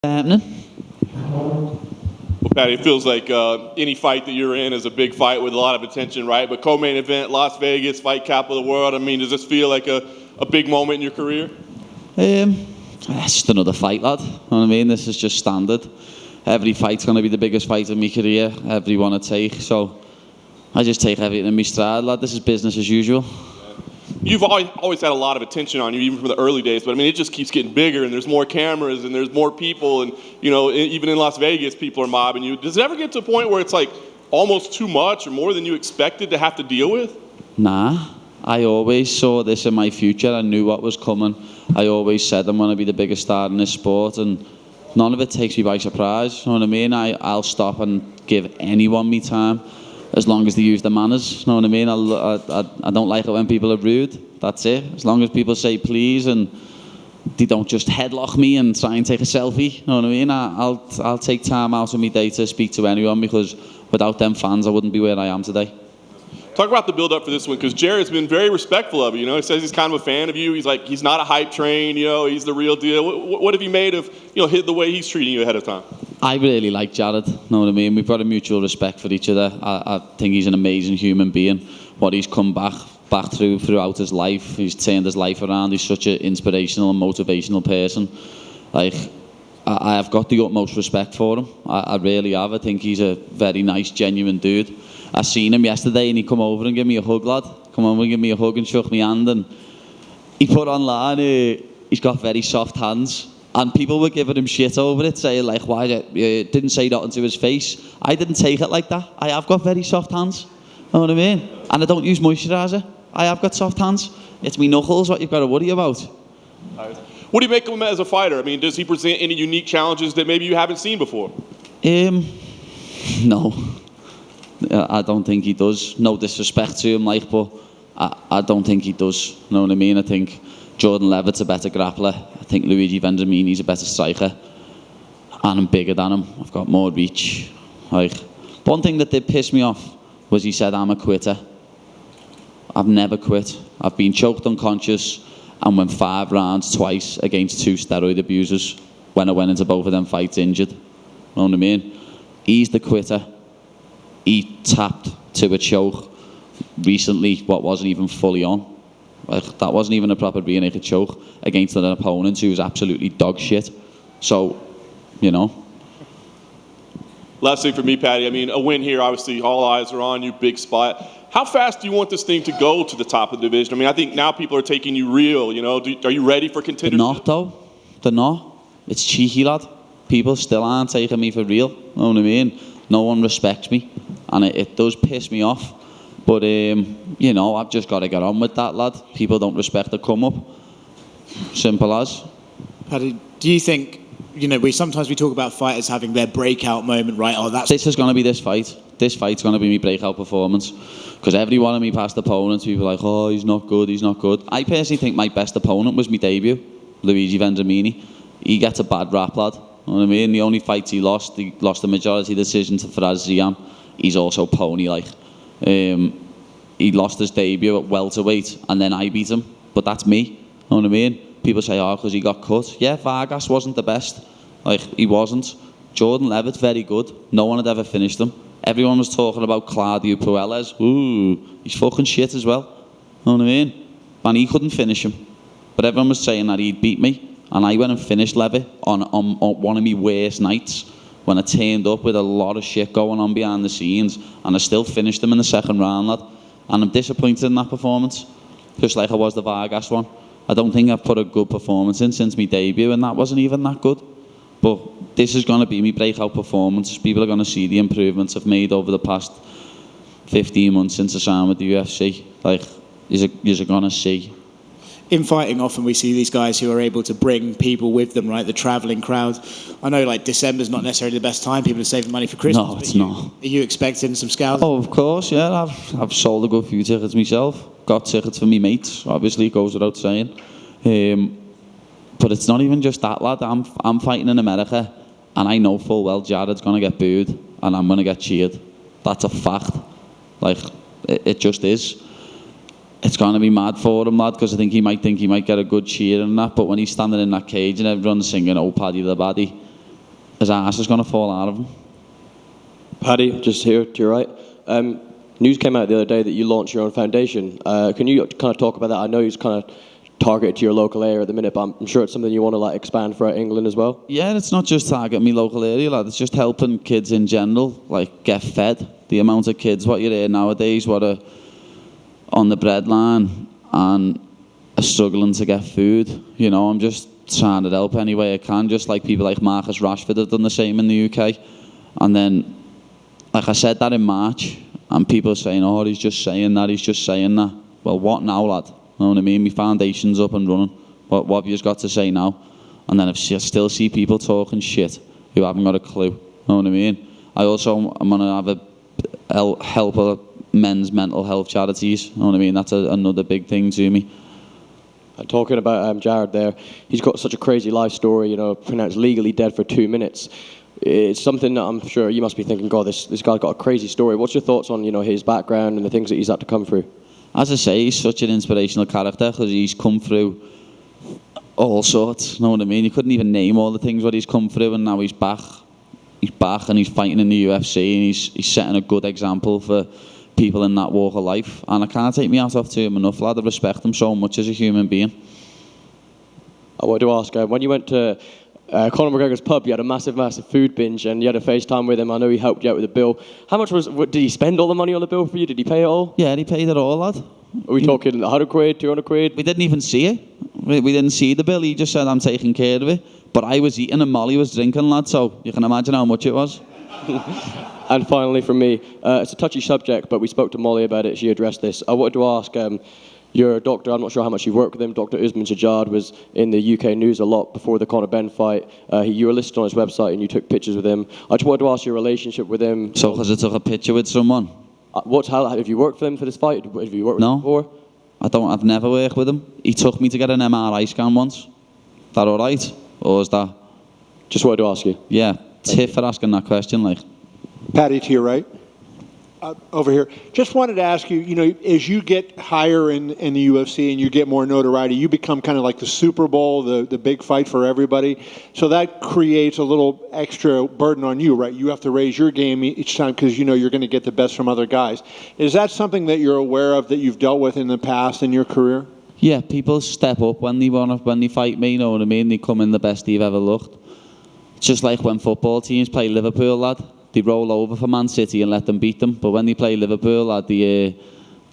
happening. Well, Paddy, it feels like any fight that you're in is a big fight with a lot of attention, right? But co-main event, Las Vegas, fight capital of the world. I mean, does this feel like a big moment in your career? It's just another fight, lad. You know what I mean? This is just standard. Every fight's going to be the biggest fight in my career, every one I take. So I just take everything in my stride, lad. This is business as usual. You've always had a lot of attention on you, even from the early days. But I mean, it just keeps getting bigger, and there's more cameras, and there's more people, and even in Las Vegas, people are mobbing you. Does it ever get to a point where it's like almost too much, or more than you expected to have to deal with? Nah, I always saw this in my future. I knew what was coming. I always said I'm going to be the biggest star in this sport, and none of it takes me by surprise. You know what I mean? I'll stop and give anyone me time, as long as they use the manners. You know what I mean? I don't like it when people are rude. That's it. As long as people say please and they don't just headlock me and try and take a selfie. You know what I mean? I'll take time out of my day to speak to anyone, because without them fans, I wouldn't be where I am today. Talk about the build-up for this one, because Jared's been very respectful of you. He says he's kind of a fan of you. He's like, he's not a hype train. He's the real deal. What have you made of the way he's treating you ahead of time? I really like Jared. You know what I mean? We've got a mutual respect for each other. I think he's an amazing human being. What he's come back throughout his life, he's turned his life around. He's such an inspirational and motivational person. Like, I have got the utmost respect for him. I really have. I think he's a very nice, genuine dude. I seen him yesterday and he come over and gave me a hug, lad. Come over and give me a hug and shook my hand. And he put online, he's got very soft hands. And people were giving him shit over it, saying like, why didn't say that to his face. I didn't take it like that. I have got very soft hands. You know what I mean? And I don't use moisturiser. I have got soft hands. It's me knuckles what you've got to worry about. What do you make of him as a fighter? I mean, does he present any unique challenges that maybe you haven't seen before? No. I don't think he does. No disrespect to him, but I don't think he does. You know what I mean? I think Jordan Levitt's a better grappler. I think Luigi Vendramini's a better striker. And I'm bigger than him. I've got more reach. One thing that did piss me off was he said I'm a quitter. I've never quit. I've been choked unconscious and went 5 rounds twice against 2 steroid abusers when I went into both of them fights injured. You know what I mean? He's the quitter. He tapped to a choke recently, what wasn't even fully on. That wasn't even a proper rear naked choke against an opponent who was absolutely dog shit. So, Last thing for me, Paddy. I mean, a win here, obviously, all eyes are on you, big spot. How fast do you want this thing to go to the top of the division? I mean, I think now people are taking you real, Are you ready for contenders? They're not, though. They're not. It's cheeky, lad. People still aren't taking me for real. You know what I mean? No one respects me. And it does piss me off. But, I've just got to get on with that, lad. People don't respect the come-up. Simple as. Paddy, do you think, we sometimes talk about fighters having their breakout moment, right? This is going to be this fight. This fight's going to be my breakout performance. Because every one of my past opponents, people are like, oh, he's not good. I personally think my best opponent was my debut, Luigi Vendramini. He gets a bad rap, lad. You know what I mean? The only fights he lost the majority decision to Faraz Ziam. He's also pony-like. He lost his debut at welterweight, and then I beat him. But that's me. You know what I mean? People say, oh, because he got cut. Yeah, Vargas wasn't the best. He wasn't. Jordan Levitt, very good. No one had ever finished him. Everyone was talking about Claudio Puelles. Ooh, he's fucking shit as well. You know what I mean? And he couldn't finish him. But everyone was saying that he'd beat me. And I went and finished Levitt on one of my worst nights, when I turned up with a lot of shit going on behind the scenes, and I still finished him in the second round, lad. And I'm disappointed in that performance, just like I was the Vargas one. I don't think I've put a good performance in since my debut, and that wasn't even that good. But this is going to be my breakout performance. People are going to see the improvements I've made over the past 15 months since I signed with the UFC. You're going to see. In fighting, often we see these guys who are able to bring people with them, right? The travelling crowd. I know, December's not necessarily the best time. People are saving money for Christmas. No, it's not. Are you expecting some scouts? Oh, of course, yeah. I've sold a good few tickets myself. Got tickets for me mates. Obviously, it goes without saying. But it's not even just that, lad. I'm fighting in America, and I know full well Jared's going to get booed, and I'm going to get cheered. That's a fact. It just is. It's going to be mad for him, lad, because I think he might get a good cheer and that, but when he's standing in that cage and everyone's singing, oh, Paddy the Baddie, his ass is going to fall out of him. Paddy, just here to your right. News came out the other day that you launched your own foundation. Can you kind of talk about that? I know you're kind of targeted to your local area at the minute, but I'm sure it's something you want to like expand throughout England as well. Yeah, it's not just targeting me local area, lad. It's just helping kids in general, like, get fed. The amount of kids, what you hear nowadays, what are on the breadline and are struggling to get food. You know, I'm just trying to help any way I can, just like people like Marcus Rashford have done the same in the UK. And then, like I said that in March, and people are saying, oh, he's just saying that. Well, what now, lad? You know what I mean? My foundation's up and running. What have you got to say now? And then I still see people talking shit who haven't got a clue. You know what I mean? I'm going to have help men's mental health charities. You know what I mean? That's another big thing to me. Talking about Jared there, he's got such a crazy life story, you know, pronounced legally dead for 2 minutes. It's something that I'm sure you must be thinking, God, this guy's got a crazy story. What's your thoughts on, you know, his background and the things that he's had to come through? As I say, he's such an inspirational character because he's come through all sorts. You know what I mean? You couldn't even name all the things what he's come through, and now he's back. He's back and he's fighting in the UFC, and he's setting a good example for people in that walk of life. And I can't take my hat off to him enough, lad. I respect him so much as a human being. I wanted to ask, when you went to Conor McGregor's pub, you had a massive food binge, and you had a FaceTime with him. I know he helped you out with the bill. How much did he spend all the money on the bill for you? Did he pay it all? Yeah, he paid it all, lad. Are we talking 100 quid, 200 quid? We didn't even see it. We didn't see the bill. He just said, I'm taking care of it. But I was eating and Molly was drinking, lad, so you can imagine how much it was. And finally from me, it's a touchy subject, but we spoke to Molly about it. She addressed this. I wanted to ask, you're a doctor. I'm not sure how much you've worked with him. Dr. Usman Sajjad was in the UK news a lot before the Conor Ben fight. You were listed on his website and you took pictures with him. I just wanted to ask your relationship with him. So because I took a picture with someone? Have you worked for him for this fight? Have you worked with him before? I've never worked with him. He took me to get an MRI scan once. Is that all right? Or is that... Just wanted to ask you. Yeah. Tip for asking that question, like. Paddy, to your right. Over here. Just wanted to ask you, you know, as you get higher in the UFC and you get more notoriety, you become kind of like the Super Bowl, the big fight for everybody. So that creates a little extra burden on you, right? You have to raise your game each time because you know you're going to get the best from other guys. Is that something that you're aware of that you've dealt with in the past in your career? Yeah, people step up when they fight me, you know what I mean? They come in the best they've ever looked. It's just like when football teams play Liverpool, lad. They roll over for Man City and let them beat them. But when they play Liverpool, lad, they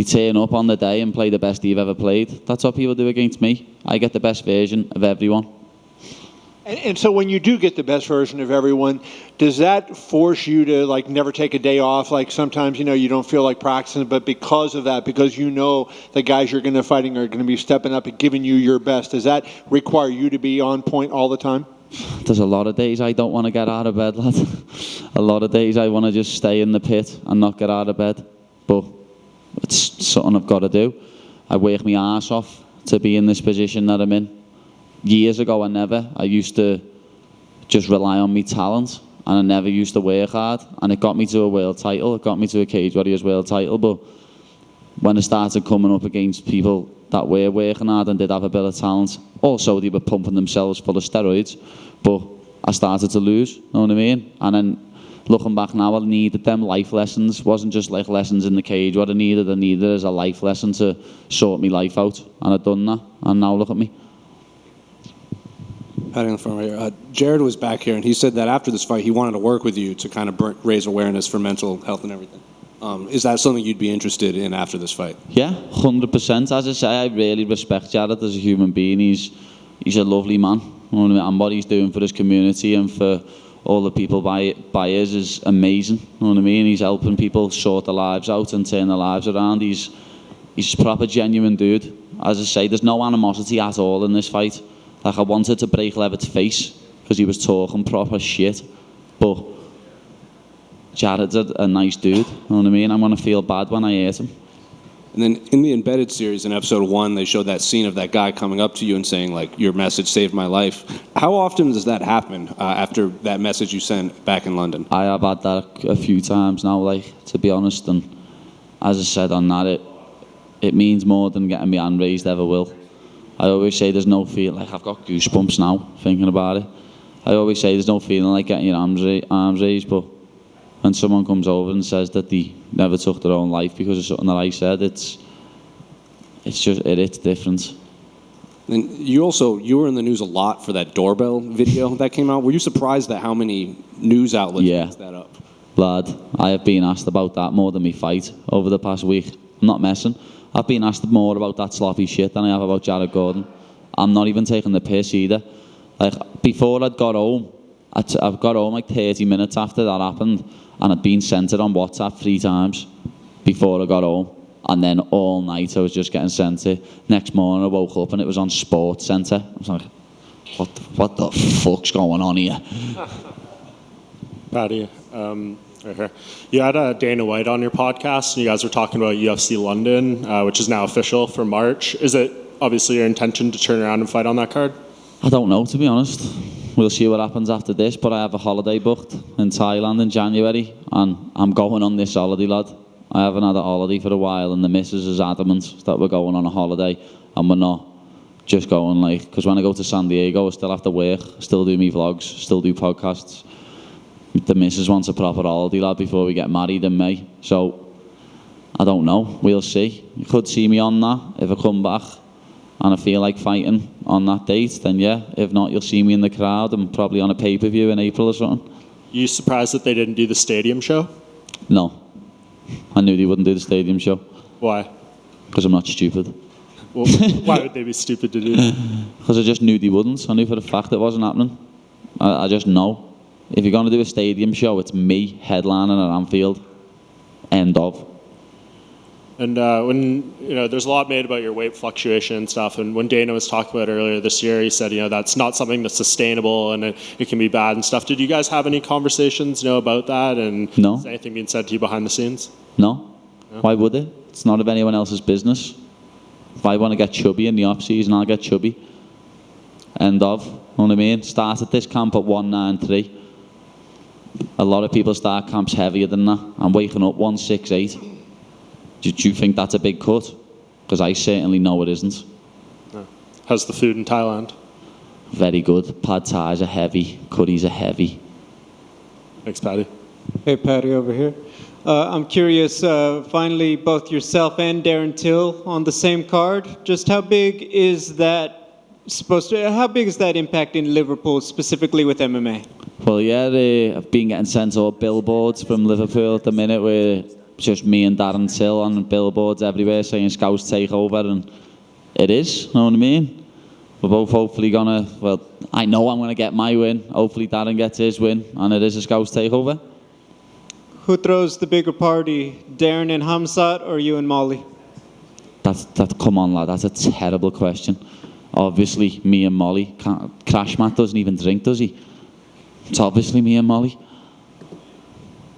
turn up on the day and play the best they've ever played. That's what people do against me. I get the best version of everyone. And so when you do get the best version of everyone, does that force you to like never take a day off? Like sometimes, you know, you don't feel like practicing, but because of that, because you know the guys you're going to fighting are going to be stepping up and giving you your best, does that require you to be on point all the time? There's a lot of days I don't want to get out of bed, lad. A lot of days I want to just stay in the pit and not get out of bed. But it's something I've got to do. I work my arse off to be in this position that I'm in. Years ago, I used to just rely on my talent, and I never used to work hard. And it got me to a world title. It got me to a Cage Warriors world title. But when I started coming up against people that were working hard and did have a bit of talent, also they were pumping themselves full of steroids, but I started to lose, you know what I mean? And then looking back now, I needed them life lessons. It wasn't just like lessons in the cage. What I needed as a life lesson to sort my life out, and I've done that, and now look at me. Patty in the front right here. Jared was back here, and he said that after this fight, he wanted to work with you to kind of raise awareness for mental health and everything. Is that something you'd be interested in after this fight? Yeah, 100%. As I say, I really respect Jared as a human being. He's a lovely man. You know what I mean? And what he's doing for his community and for all the people by us is amazing. You know what I mean? He's helping people sort their lives out and turn their lives around. He's a proper genuine dude. As I say, there's no animosity at all in this fight. Like, I wanted to break Levitt's face because he was talking proper shit. But Jared's a nice dude, you know what I mean? I'm going to feel bad when I hurt him. And then in the Embedded series in episode 1, they showed that scene of that guy coming up to you and saying, like, your message saved my life. How often does that happen after that message you sent back in London? I have had that a few times now, like, to be honest. And as I said on that, it means more than getting my hand raised ever will. I always say there's no feel. Like, I've got goosebumps now thinking about it. I always say there's no feeling like getting your arms raised, but when someone comes over and says that they never took their own life because of something that I said, it's different. And you were in the news a lot for that doorbell video that came out. Were you surprised at how many news outlets picked that up? Lad, I have been asked about that more than me fight over the past week. I'm not messing. I've been asked more about that sloppy shit than I have about Jared Gordon. I'm not even taking the piss either. Like, before I'd got home, I've got home like 30 minutes after that happened, and I'd been sent it on WhatsApp 3 times before I got home. And then all night I was just getting sent it. Next morning I woke up and it was on Sports Centre. I was like, what the fuck's going on here? Paddy, right here. You had Dana White on your podcast, and you guys were talking about UFC London, which is now official for March. Is it obviously your intention to turn around and fight on that card? I don't know, to be honest. We'll see what happens after this, but I have a holiday booked in Thailand in January, and I'm going on this holiday, lad. I haven't had a holiday for a while, and the missus is adamant that we're going on a holiday, and we're not just going like, because when I go to San Diego, I still have to work, still do me vlogs, still do podcasts. The missus wants a proper holiday, lad, before we get married in May. So, I don't know. We'll see. You could see me on that if I come back and I feel like fighting on that date, then yeah. If not, you'll see me in the crowd and probably on a pay-per-view in April or something. You surprised that they didn't do the stadium show? No. I knew they wouldn't do the stadium show. Why? Because I'm not stupid. Well, why would they be stupid to do that? Because I just knew they wouldn't. I knew for a fact it wasn't happening. I just know. If you're going to do a stadium show, it's me headlining at Anfield. End of. And when, there's a lot made about your weight fluctuation and stuff, and when Dana was talking about it earlier this year, he said, that's not something that's sustainable and it can be bad and stuff. Did you guys have any conversations, about that? And no. Is anything being said to you behind the scenes? No. Why would it? It's not of anyone else's business. If I want to get chubby in the off-season, I'll get chubby. End of. Know what I mean? Started this camp at 193. A lot of people start camps heavier than that. I'm waking up 168. Do you think that's a big cut? Because I certainly know it isn't. No. How's the food in Thailand? Very good. Pad Thais are heavy. Curries are heavy. Thanks, Paddy. Hey, Paddy, over here. I'm curious, finally, both yourself and Darren Till on the same card. Just how big is that impact in Liverpool, specifically with MMA? Well, yeah, I've been getting sent all billboards from Liverpool at the minute where it's just me and Darren Till on billboards everywhere saying Scouts take over, and it is, know what I mean? We're both hopefully I know I'm going to get my win. Hopefully Darren gets his win, and it is a Scouts takeover. Who throws the bigger party, Darren and Hamzat or you and Molly? Come on, lad, that's a terrible question. Obviously, me and Molly. Crash Matt doesn't even drink, does he? It's obviously me and Molly.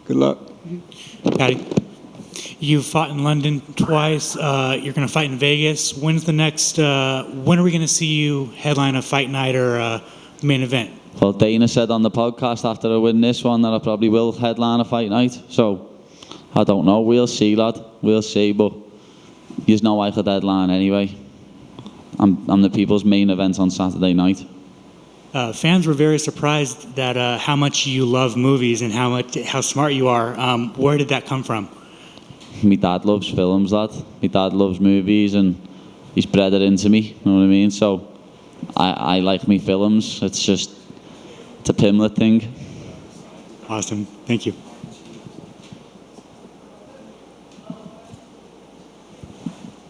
Good luck. Paddy, you've fought in London twice. You're going to fight in Vegas. When's the next? When are we going to see you headline a fight night or the main event? Well, Dana said on the podcast after I win this one that I probably will headline a fight night. So, I don't know. We'll see, lad. We'll see. But you know I could headline anyway. I'm the people's main event on Saturday night. Fans were very surprised that how much you love movies and how smart you are. Where did that come from? My dad loves films, lad. My dad loves movies, and he's bred it into me. You know what I mean? So I like me films. It's a Pimblett thing. Awesome. Thank you.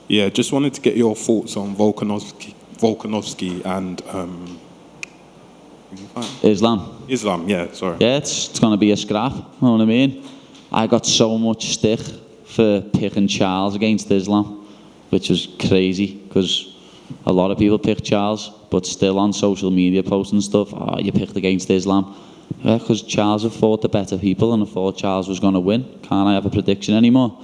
Yeah, just wanted to get your thoughts on Volkanovski and Islam, yeah, sorry. Yeah, it's going to be a scrap, you know what I mean? I got so much stick for picking Charles against Islam, which was crazy, because a lot of people picked Charles, but still on social media posts and stuff, you picked against Islam. Yeah, because Charles had fought the better people, and I thought Charles was going to win. Can't I have a prediction anymore?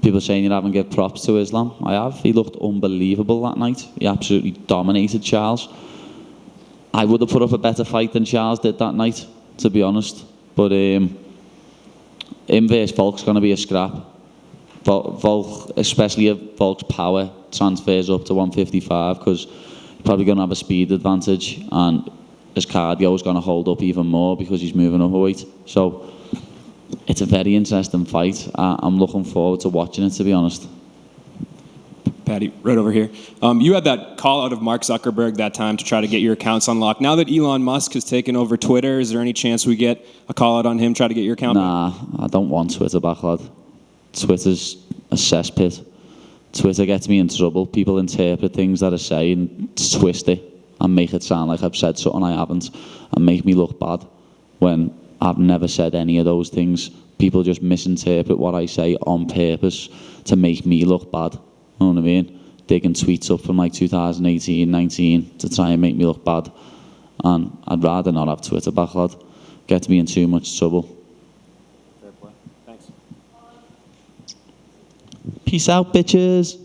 People saying you haven't give props to Islam. I have. He looked unbelievable that night. He absolutely dominated Charles. I would have put up a better fight than Charles did that night, to be honest. But him versus Volk's going to be a scrap. Volk, especially if Volk's power transfers up to 155, because he's probably going to have a speed advantage. And his cardio is going to hold up even more because he's moving up a weight. So it's a very interesting fight. I'm looking forward to watching it, to be honest. Paddy, right over here. You had that call out of Mark Zuckerberg that time to try to get your accounts unlocked. Now that Elon Musk has taken over Twitter, is there any chance we get a call out on him, try to get your account back? I don't want Twitter back, lad. Twitter's a cesspit. Twitter gets me in trouble. People interpret things that I say and twist it and make it sound like I've said something I haven't and make me look bad when I've never said any of those things. People just misinterpret what I say on purpose to make me look bad. You know what I mean? Digging tweets up from like 2018, 19 to try and make me look bad. And I'd rather not have Twitter back, lad. Gets me in too much trouble. Fair play. Thanks. Peace out, bitches.